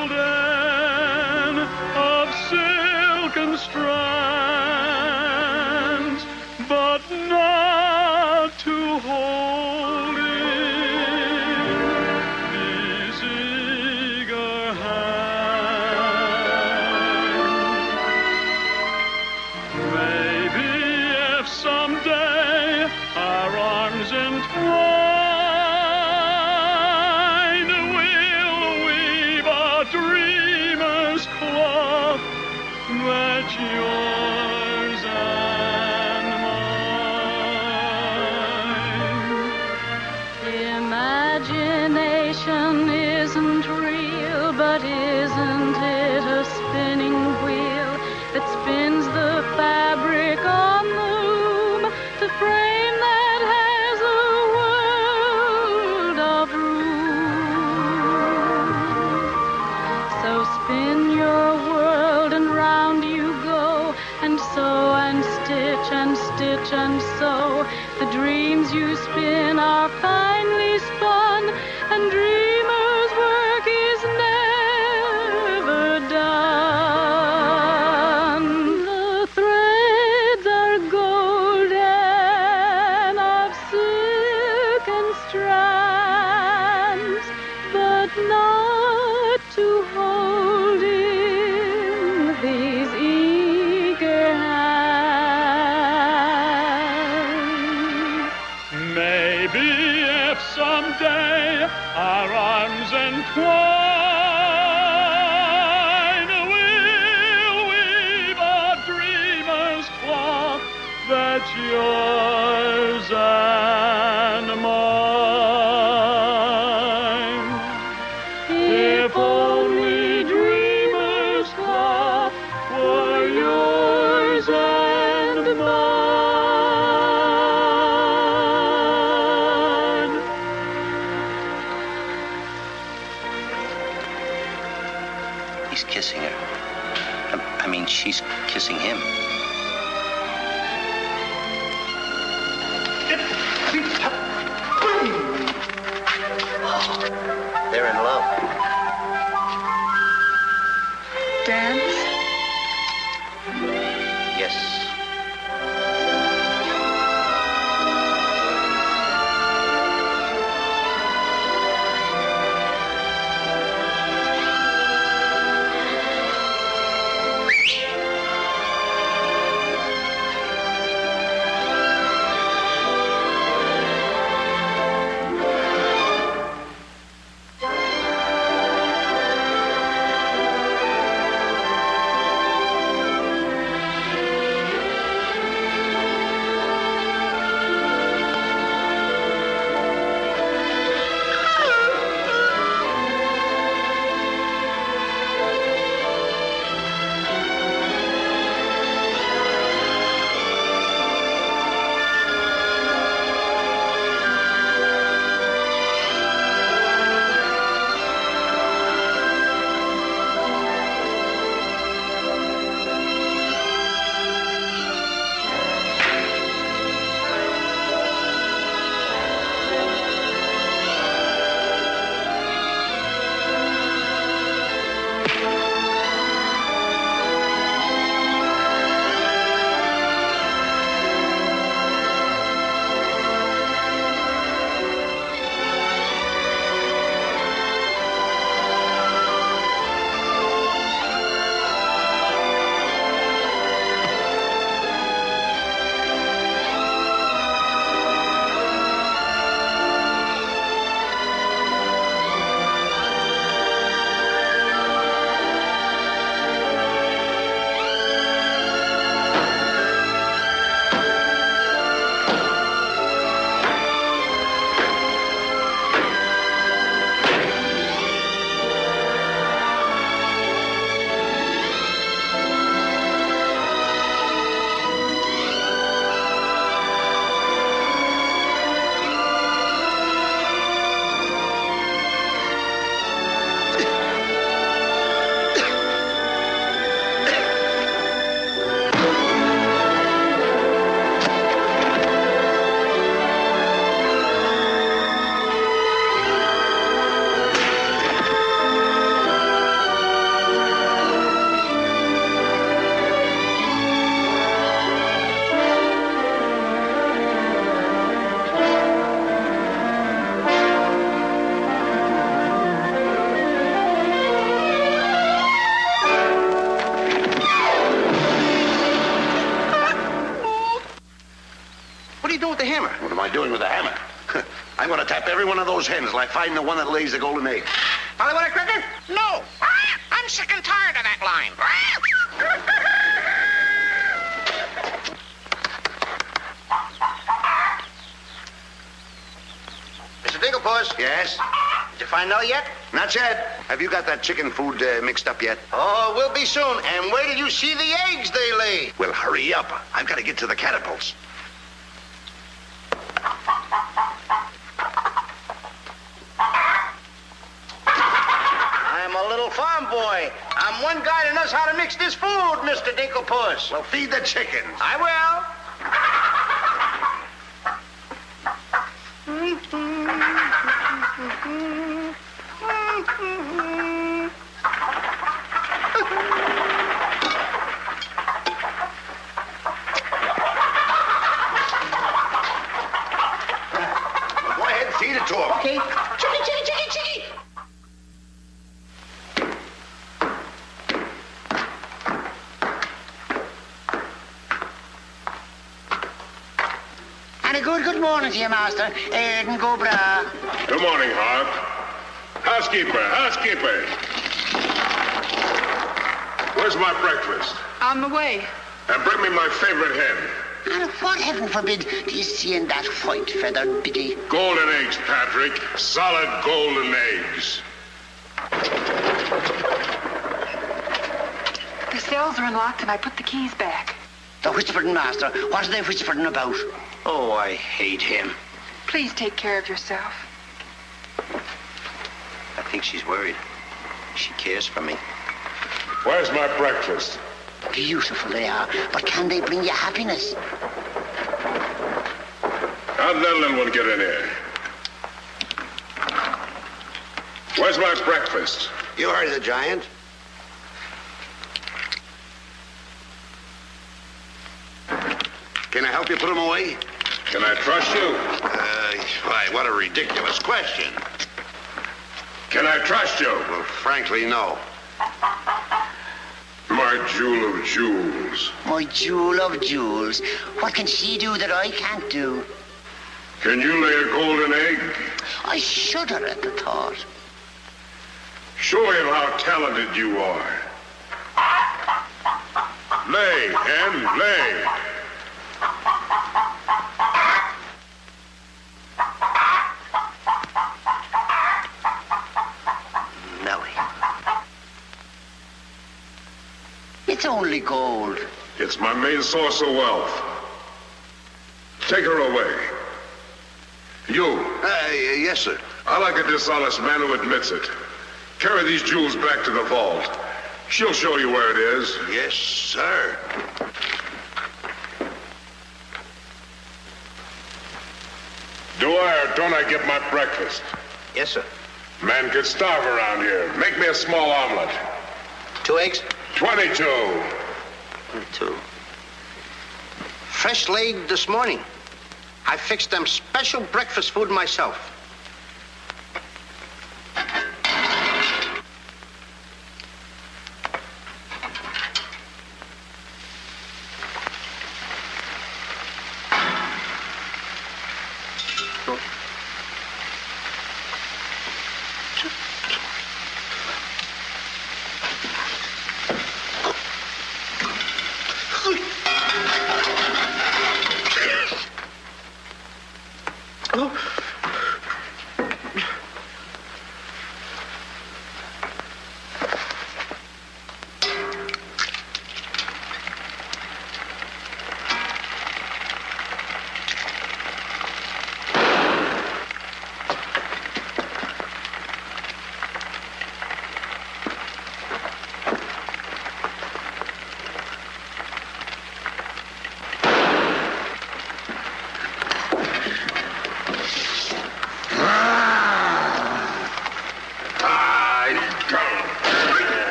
golden, of silken strands, but not to hold in these eager hands. Maybe if someday our arms entwine, we'll weave a dreamer's cloth that's yours and mine. Imagination isn't real, but isn't it a spinning wheel that spins the fabric on the loom, the frame that has a world of room? So spin your world and round you go, and sew and stitch and stitch and sew. The dreams you spin are finely spun, and dreamers' work is never done. The threads are golden, of silken strands, but not to hold in these eager hands. Maybe if someday our arms entwine, we'll weave a dreamer's cloth that's yours and mine. If only dreamer's cloth were yours and mine. He's kissing her. I mean, she's kissing him. They're in love. Dance? Yes. What are you doing with the hammer? What am I doing with the hammer? I'm going to tap every one of those hens till I find the one that lays the golden egg. Hollywood Cricket? No. I'm sick and tired of that line. Mr. Dinklepuss? Yes? Did you find out yet? Not yet. Have you got that chicken food mixed up yet? Oh, we'll be soon. And where did you see the eggs they lay? Well, hurry up. I've got to get to the catapults. I'm a little farm boy. I'm one guy that knows how to mix this food, Mr. Dinklepuss. Well, feed the chickens. I will. Go ahead, feed it to them. Okay. Chicky, chicky, chicky, chicky. And a good morning to you, Master. Go bra. Good morning, Hart. Housekeeper. Where's my breakfast? On the way. And bring me my favorite hen. And what, heaven forbid, do you see in that white-feathered biddy? Golden eggs, Patrick. Solid golden eggs. The cells are unlocked and I put the keys back. The whispering master. What are they whispering about? Oh, I hate him. Please take care of yourself. I think she's worried. She cares for me. Where's my breakfast? Beautiful they are, but can they bring you happiness? How'd that little one get in here? Where's my breakfast? You heard the giant. Can I help you put them away? Can I trust you? Why, what a ridiculous question. Can I trust you? Well, frankly, no. My jewel of jewels. My jewel of jewels. What can she do that I can't do? Can you lay a golden egg? I shudder at the thought. Show him how talented you are. Lay, hen, lay. Nellie. It's only gold. It's my main source of wealth. Take her away. You. Yes, sir. I like a dishonest man who admits it. Carry these jewels back to the vault. She'll show you where it is. Yes, sir. Do I or don't I get my breakfast? Yes, sir. Man could starve around here. Make me a small omelet. 2 eggs? 22. 22. Fresh laid this morning. I fixed them special breakfast food myself.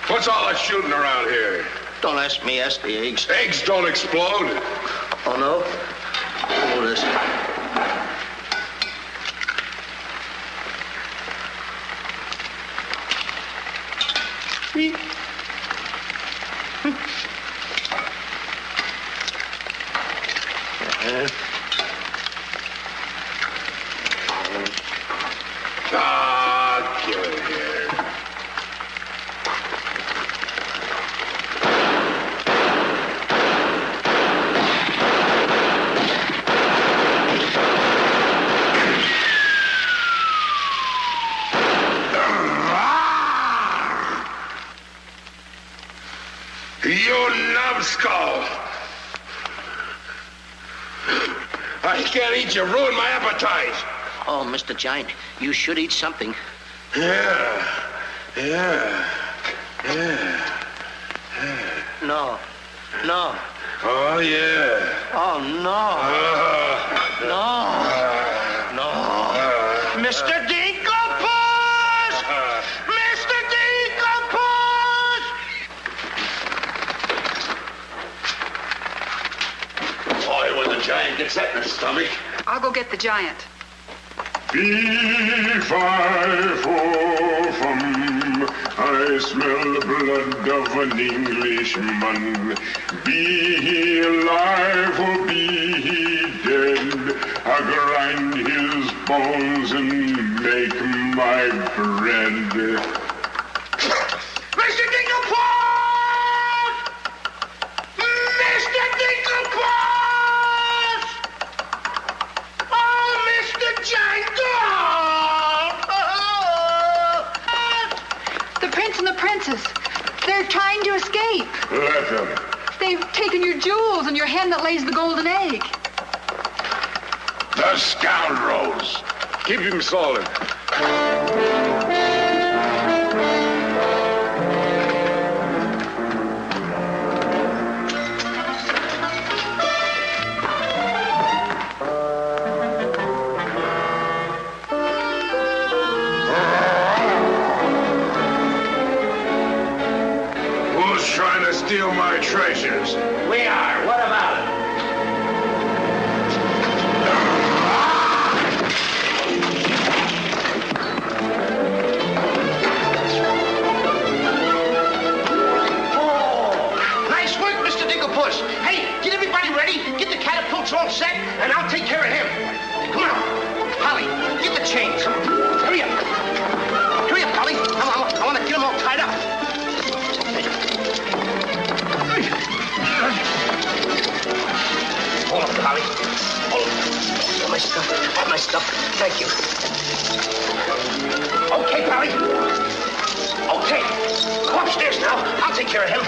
What's all that shooting around here? Don't ask me, ask the eggs. Eggs don't explode. Oh, no? Oh, this. Give it here. You numbskull! I can't eat you. Ruined my appetite. Oh, Mr. Giant, you should eat something. Yeah. No. Oh, yeah. Oh, no. No. Mr. Dinklepuss! Mr. Dinklepuss! Boy, when the giant gets that in his stomach. I'll go get the giant. Fee-fi-fo-fum, I smell the blood of an Englishman. Be he alive or be he dead, I grind his bones and make my bread. Mr. Dinklepuss! Mr. Dinklepuss! Oh, Mr. Giant! The prince and the princess. They're trying to escape. Let them. They've taken your jewels and your hen that lays the golden egg. The scoundrels. Keep him solid. Who's trying to steal my treasures? We are. What about it? Nice work, Mr. Dinklepuss. Hey, get everybody ready. Get the catapults all set, and I'll take care of him. Come on. Polly, get the chains. Hurry up. Hurry up, Polly. I want to get them all tied up. Hold up, Polly. Hold up. Got my stuff. Thank you. Okay, Polly. Okay. Go upstairs now. I'll take care of him.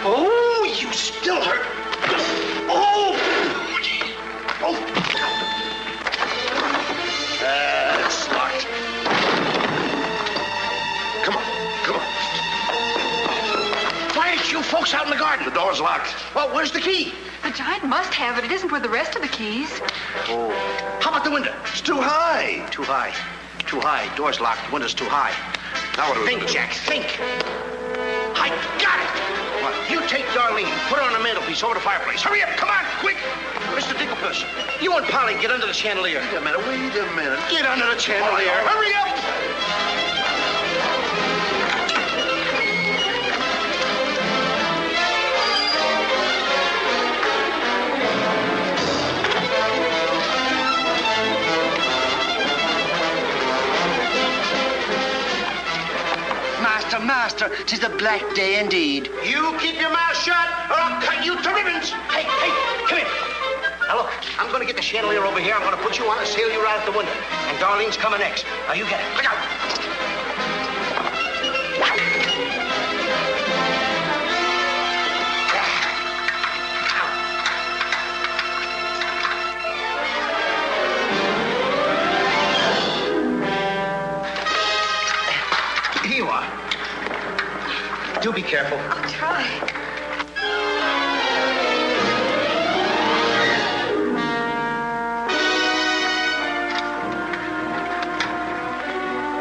Oh, you still hurt. Oh! It's locked. Come on. Why aren't you folks out in the garden? The door's locked. Well, where's the key? The giant must have it. It isn't with the rest of the keys. Oh. How about the window? It's too high. Too high. Door's locked. Window's too high. Now what do we Think, do? Jack, think. I got it. What? You take Darlene, put her on the mantelpiece over the fireplace. Hurry up, come on, quick. Mr. Dinklepuss, you and Polly get under the chandelier. Wait a minute. Get under the chandelier. Hurry up. Master, 'tis a black day indeed. You keep your mouth shut, or I'll cut you to ribbons. Hey, come here. Now look, I'm going to get the chandelier over here. I'm going to put you on and sail you right out the window. And Darlene's coming next. Now you get it. Look out. Here you are. Do be careful. I'll try.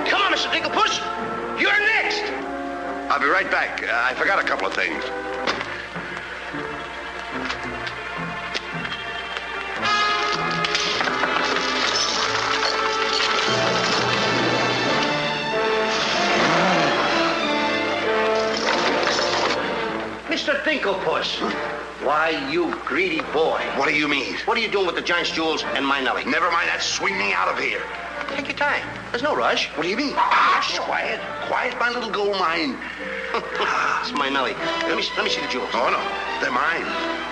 Come on, Mr. Dinklepuss. You're next. I'll be right back. I forgot a couple of things. Mr. Dinklepuss. Why, you greedy boy. What do you mean? What are you doing with the Giant's jewels and my Nellie? Never mind that. Swing me out of here. Take your time. There's no rush. What do you mean? Quiet. Quiet, my little gold mine. It's my Nellie. Let me see the jewels. Oh, no. They're mine.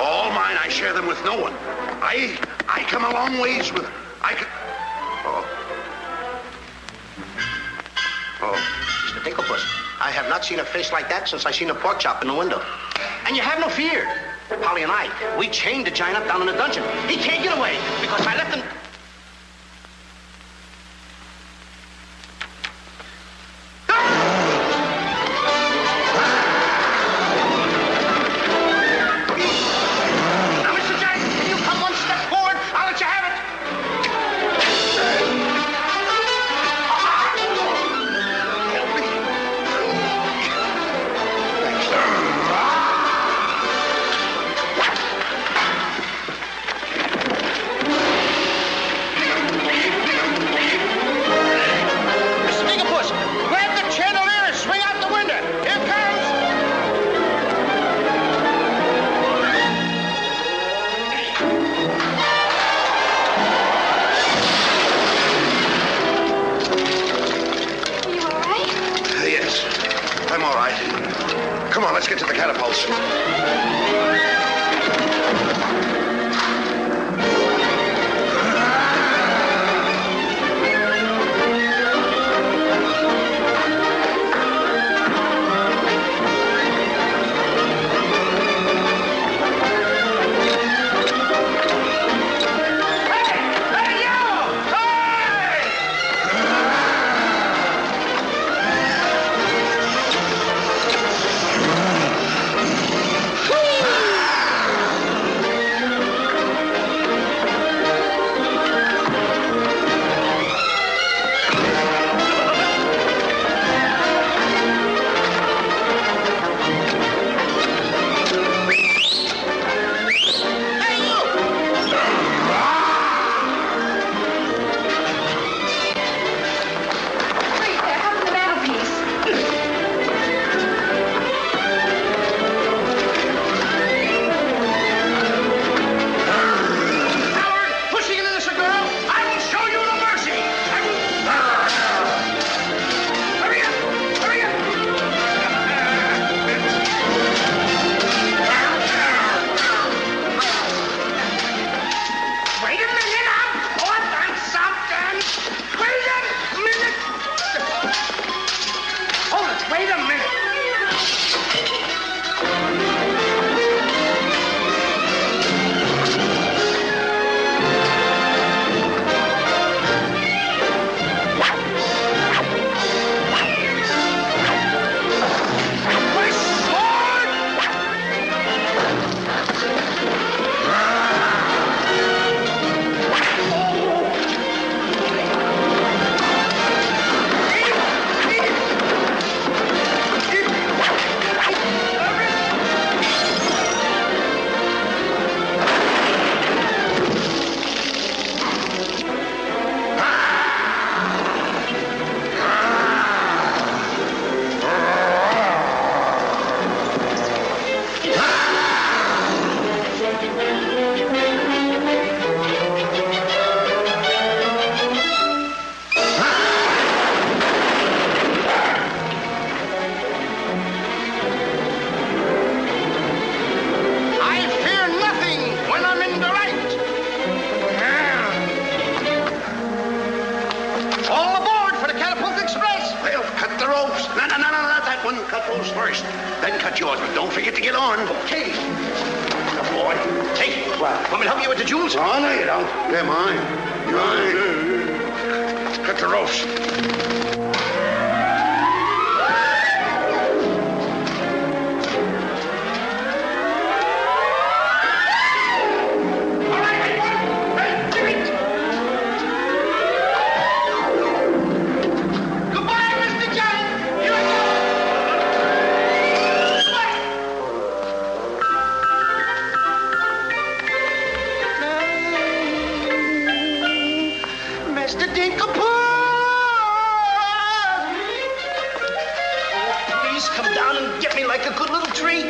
All mine. I share them with no one. I come a long ways with... Mr. Dinklepuss, I have not seen a face like that since I seen a pork chop in the window. And you have no fear. Polly and I, we chained the Giant up down in the dungeon. He can't get away because I left him... Now, Mr. Giant, can you come one step forward? I'll let you have it. Come on, let's get to the catapults. Cut those first, then cut yours, but don't forget to get on. Okay. Good boy. Hey, want me to help you with the jewels? Oh, no, you don't. They're mine. Mine. Cut the ropes. get me like a good little tree.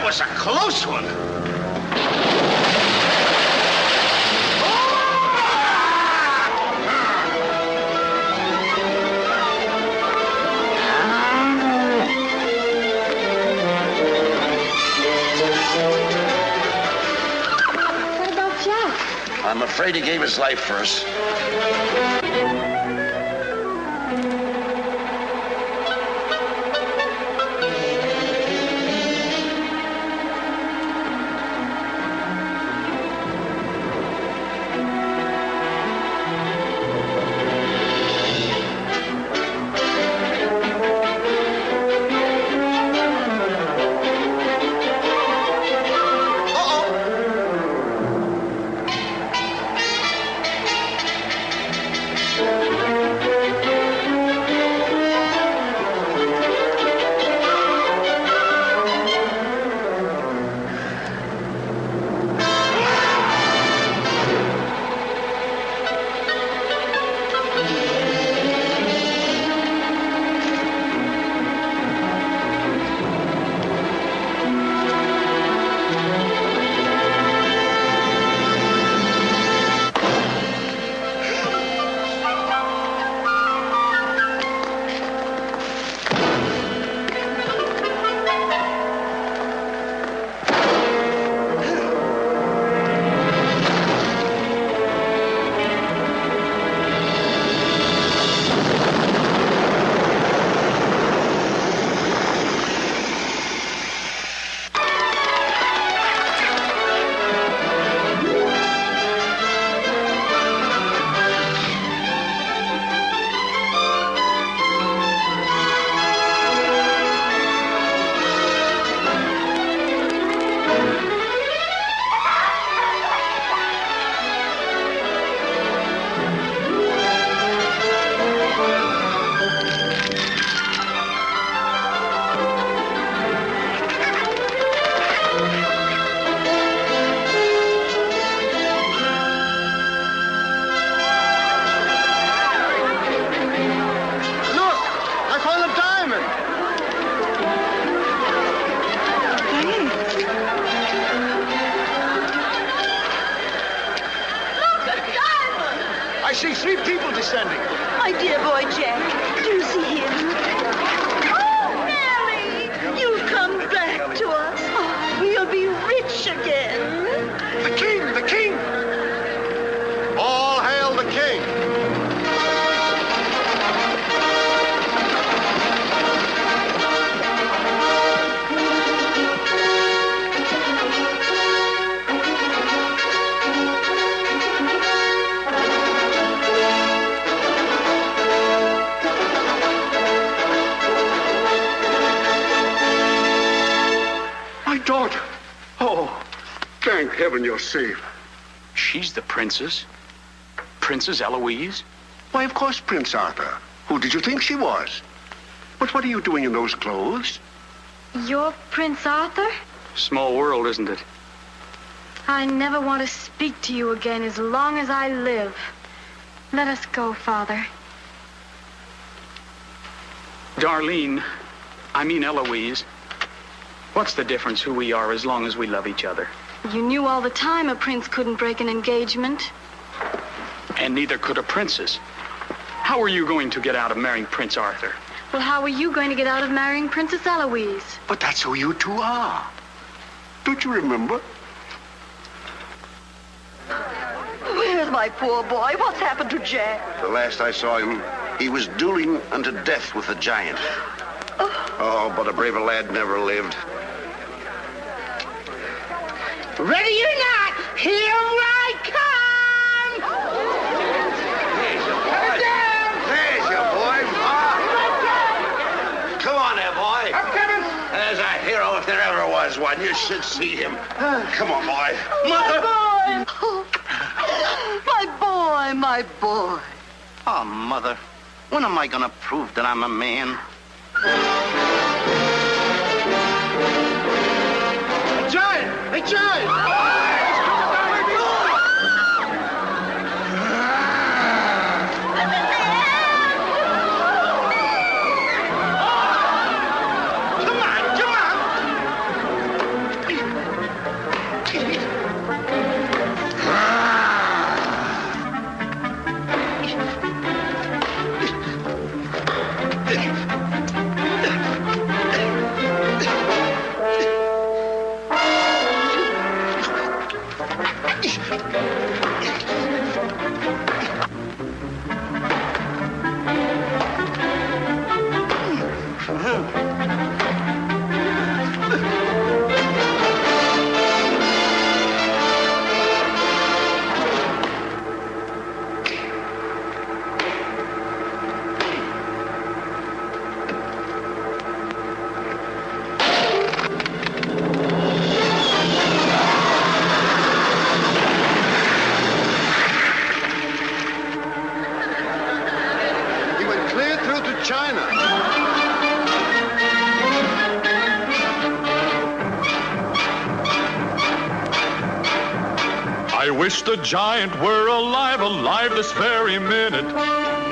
was a close one. What about Jack? I'm afraid he gave his life for us. I see 3 people descending. My dear boy, Jack. Do you see him? Oh, Mary! You've come back to us. Oh, we'll be rich again. The king! The king! All hail the king! daughter. Oh, thank heaven you're safe. She's the princess? Princess Eloise? Why, of course, Prince Arthur. Who did you think she was? But what are you doing in those clothes? You're Prince Arthur? Small world, isn't it? I never want to speak to you again as long as I live. Let us go, Father. Darlene, I mean Eloise. What's the difference who we are as long as we love each other? You knew all the time a prince couldn't break an engagement. And neither could a princess. How are you going to get out of marrying Prince Arthur? Well, how are you going to get out of marrying Princess Eloise? But that's who you two are. Don't you remember? Where's my poor boy? What's happened to Jack? The last I saw him, he was dueling unto death with the giant. Oh, but a braver lad never lived. Ready or not, here I come! There's your boy. There's your boy. Come on there, boy. I'm coming. There's a hero if there ever was one. You should see him. Come on, boy. My boy! My boy, my boy. Oh, Mother, when am I gonna prove that I'm a man? A giant! A giant! I wish the giant were alive, alive this very minute.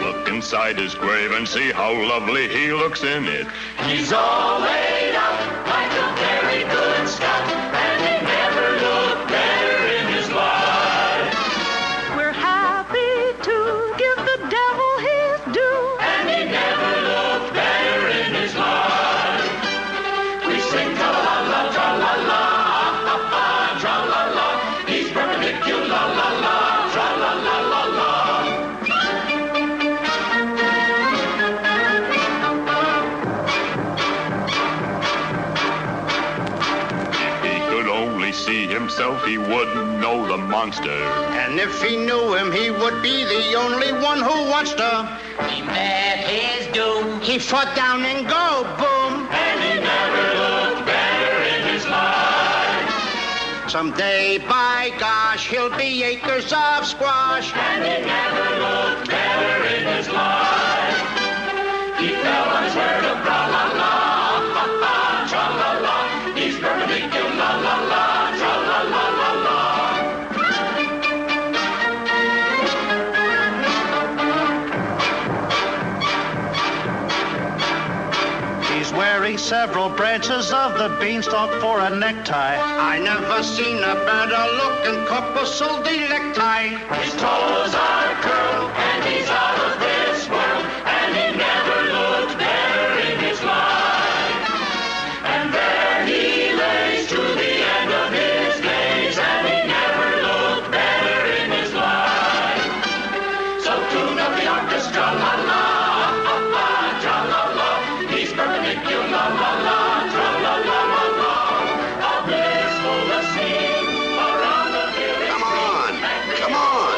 Look inside his grave and see how lovely he looks in it. He's all laid out like a very good scout, and he never looked better in his life. We're happy to give the devil his due, and he never looked better in his life. We sing tra-la-la, tra-la-la, ah-ha-ha, tra-la-la. He's perpendicular, la-la-la, tra-la-la-la-la. See himself, he wouldn't know the monster. And if he knew him, he would be the only one who wants to. He met his doom. He fought down and go boom. And he never looked better in his life. Someday, by gosh, he'll be acres of squash. And he never looked better in his life. He fell on his word of tra-la-la, ha-ha, tra-la-la. He's perpendicular, la-la-la. Wearing several branches of the beanstalk for a necktie. I never seen a better looking couple so necktie. His toes are curled and he's out of this world, and he never looked better in his life. And there he lays to the end of his days, and he never looked better in his life. So tune up the orchestra, la-la. Come on.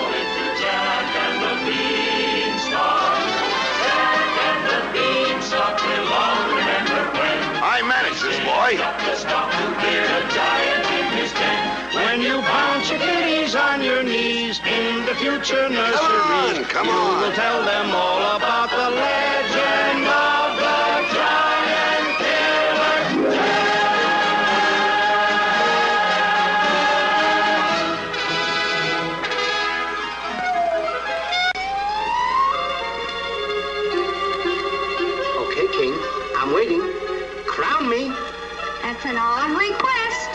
Francis, boy. When you bounce your kitties on your knees in the future nursery, come on. You will tell them all about the legend of the giant killer. Okay, King, I'm waiting. Crown me. That's an odd request.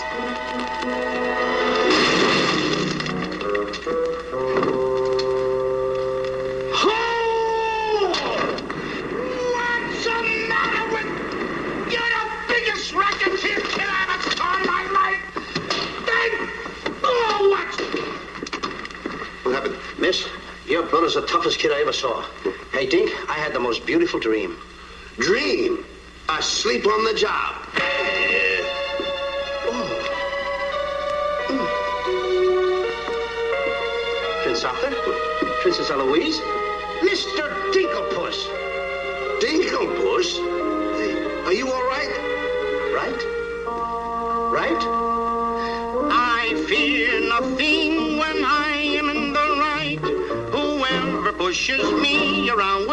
What's the matter with... You're the biggest racketeer kid I ever saw in my life. What happened? Miss, your brother's the toughest kid I ever saw. Hey, Dink, I had the most beautiful dream. Dream? Asleep on the job. Prince Arthur? Princess Eloise? Mr. Dinklepuss. Dinklepuss? Are you all right? Right? I fear nothing when I am in the right. Whoever pushes me around